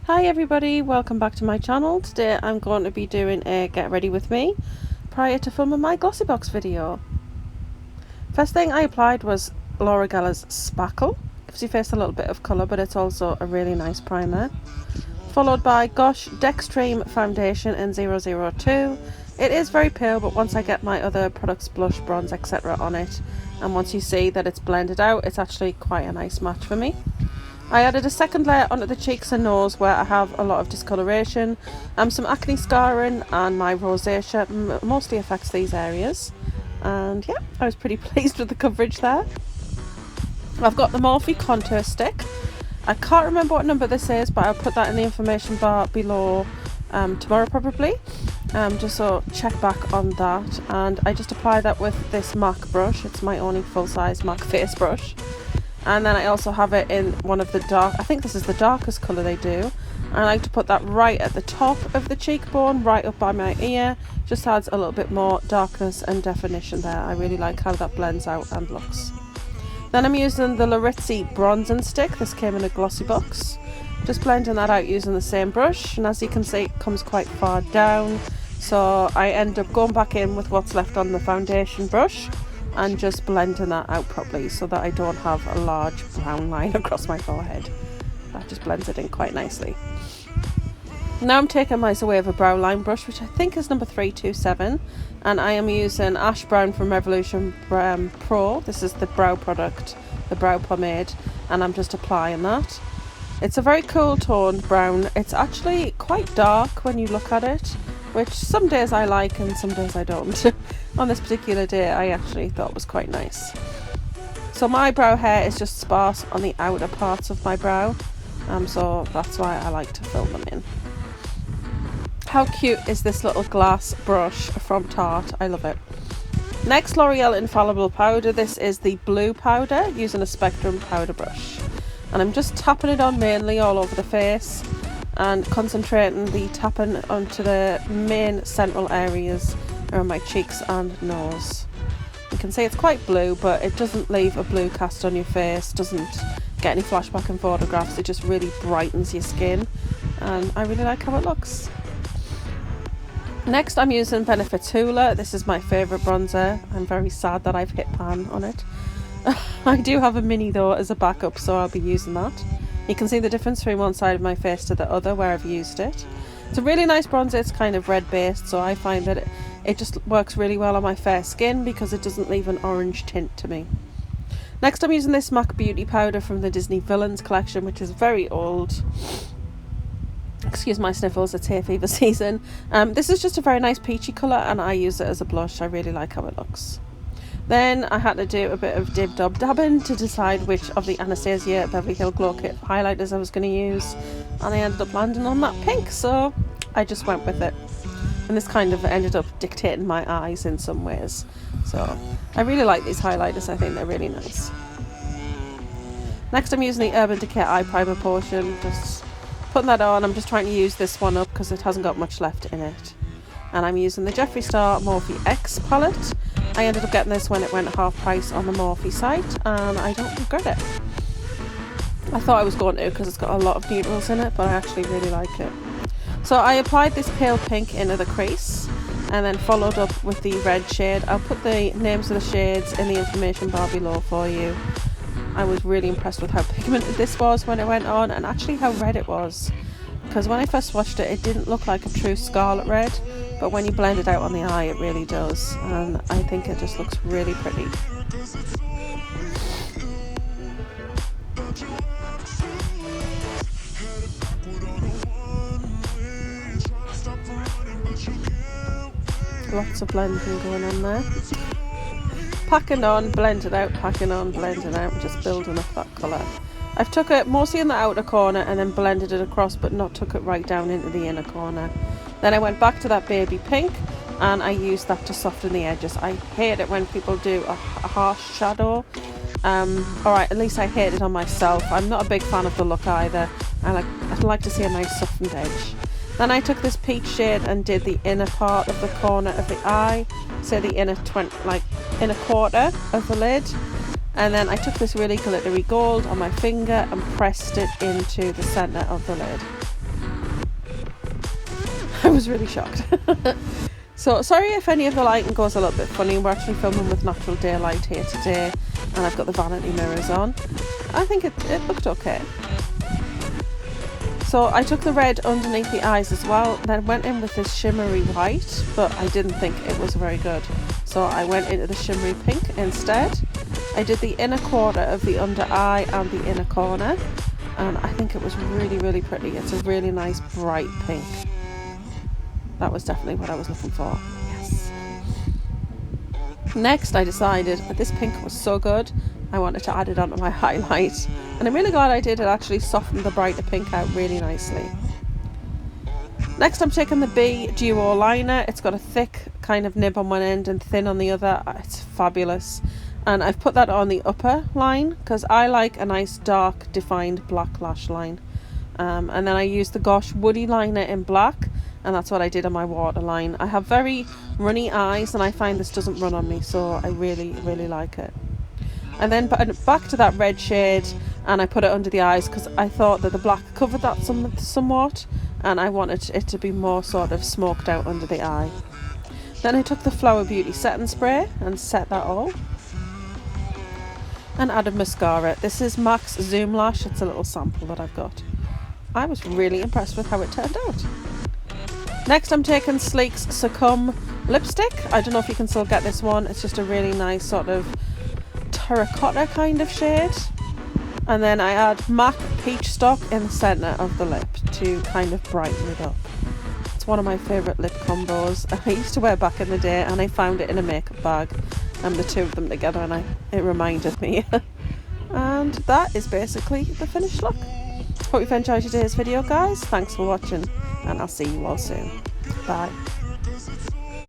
Hi everybody, welcome back to my channel. Today I'm going to be doing a get ready with me prior to filming my glossy box video. First thing I applied was L'Oreal's Spackle. Gives your face a little bit of colour, but it's also a really nice primer. Followed by Gosh Dextreme Foundation in 002. It is very pale, but once I get my other products, blush, bronze, etc. on it, and once you see that it's blended out, it's actually quite a nice match for me. I added a second layer onto the cheeks and nose where I have a lot of discoloration, some acne scarring, and my rosacea mostly affects these areas. And yeah, I was pretty pleased with the coverage there. I've got the Morphe contour stick. I can't remember what number this is, but I'll put that in the information bar below tomorrow probably, just so check back on that. And I just apply that with this MAC brush. It's my only full-size MAC face brush. And then I also have it in one of the dark, I think this is the darkest colour they do. I like to put that right at the top of the cheekbone, right up by my ear. Just adds a little bit more darkness and definition there. I really like how that blends out and looks. Then I'm using the Loretto bronzing stick. This came in a glossy box. Just blending that out using the same brush. And as you can see, it comes quite far down. So I end up going back in with what's left on the foundation brush and just blending that out properly so that I don't have a large brown line across my forehead. That just blends it in quite nicely. Now I'm taking my Zoeva brow line brush, which I think is number 327, and I am using Ash Brown from Revolution Pro. This is the brow product, the brow pomade, and I'm just applying that. It's a very cool toned brown. It's actually quite dark when you look at it, which some days I like and some days I don't. On this particular day I actually thought was quite nice. So my brow hair is just sparse on the outer parts of my brow, so that's why I like to fill them in. How cute is this little glass brush from Tarte? I love it. Next, L'Oreal Infallible Powder. This is the blue powder using a Spectrum powder brush. And I'm just tapping it on mainly all over the face and concentrating the tapping onto the main central areas around my cheeks and nose. You can see it's quite blue, but it doesn't leave a blue cast on your face, doesn't get any flashback in photographs. It just really brightens your skin, and I really like how it looks. Next I'm using Benefit's Hoola. This is my favourite bronzer. I'm very sad that I've hit pan on it. I do have a mini though as a backup, so I'll be using that. You can see the difference between one side of my face to the other where I've used it. It's a really nice bronzer. It's kind of red based, so I find that it just works really well on my fair skin because it doesn't leave an orange tint to me. Next I'm using this MAC Beauty powder from the Disney Villains collection, which is very old. Excuse my sniffles, it's hay fever season. This is just a very nice peachy colour and I use it as a blush. I really like how it looks. Then I had to do a bit of dabbing to decide which of the Anastasia Beverly Hill Glow Kit highlighters I was going to use, and I ended up landing on that pink, so I just went with it. And this kind of ended up dictating my eyes in some ways. So I really like these highlighters. I think they're really nice. Next I'm using the Urban Decay Eye Primer Potion. Just putting that on. I'm just trying to use this one up because it hasn't got much left in it. And I'm using the Jeffree Star Morphe X palette. I ended up getting this when it went half price on the Morphe site, and I don't regret it. I thought I was going to because it's got a lot of neutrals in it, but I actually really like it. So I applied this pale pink into the crease and then followed up with the red shade. I'll put the names of the shades in the information bar below for you. I was really impressed with how pigmented this was when it went on, and actually how red it was. Because when I first watched it, it didn't look like a true scarlet red, but when you blend it out on the eye, it really does. And I think it just looks really pretty. Lots of blending going on there. Packing on, blend it out, packing on, blending out, just building up that colour. I've took it mostly in the outer corner and then blended it across, but not took it right down into the inner corner. Then I went back to that baby pink and I used that to soften the edges. I hate it when people do a harsh shadow. Alright, at least I hate it on myself. I'm not a big fan of the look either. I'd like to see a nice softened edge. Then I took this peach shade and did the inner part of the corner of the eye, so the inner quarter of the lid. And then I took this really glittery gold on my finger and pressed it into the centre of the lid. was really shocked. So sorry if any of the lighting goes a little bit funny. We're actually filming with natural daylight here today, and I've got the vanity mirrors on. I think it looked okay. So I took the red underneath the eyes as well, then went in with this shimmery white, but I didn't think it was very good. So I went into the shimmery pink instead. I did the inner quarter of the under eye and the inner corner, and I think it was really, really pretty. It's a really nice bright pink. That was definitely what I was looking for. Yes. Next, I decided that this pink was so good, I wanted to add it onto my highlight. And I'm really glad I did. It actually softened the brighter pink out really nicely. Next, I'm taking the B Duo liner. It's got a thick kind of nib on one end and thin on the other. It's fabulous. And I've put that on the upper line because I like a nice dark defined black lash line. And then I used the Gosh Woody liner in black, and that's what I did on my waterline. I have very runny eyes and I find this doesn't run on me, so I really, really like it. And then back to that red shade, and I put it under the eyes because I thought that the black covered that somewhat, and I wanted it to be more sort of smoked out under the eye. Then I took the Flower Beauty setting spray and set that all, and added mascara. This is MAC's Zoom Lash. It's a little sample that I've got. I was really impressed with how it turned out. Next, I'm taking Sleek's Succumb lipstick. I don't know if you can still get this one. It's just a really nice sort of terracotta kind of shade. And then I add MAC Peach Stock in the centre of the lip to kind of brighten it up. It's one of my favourite lip combos. I used to wear back in the day, and I found it in a makeup bag, and the two of them together, and it reminded me. And that is basically the finished look. Hope you've enjoyed today's video, guys. Thanks for watching, and I'll see you all soon. Bye.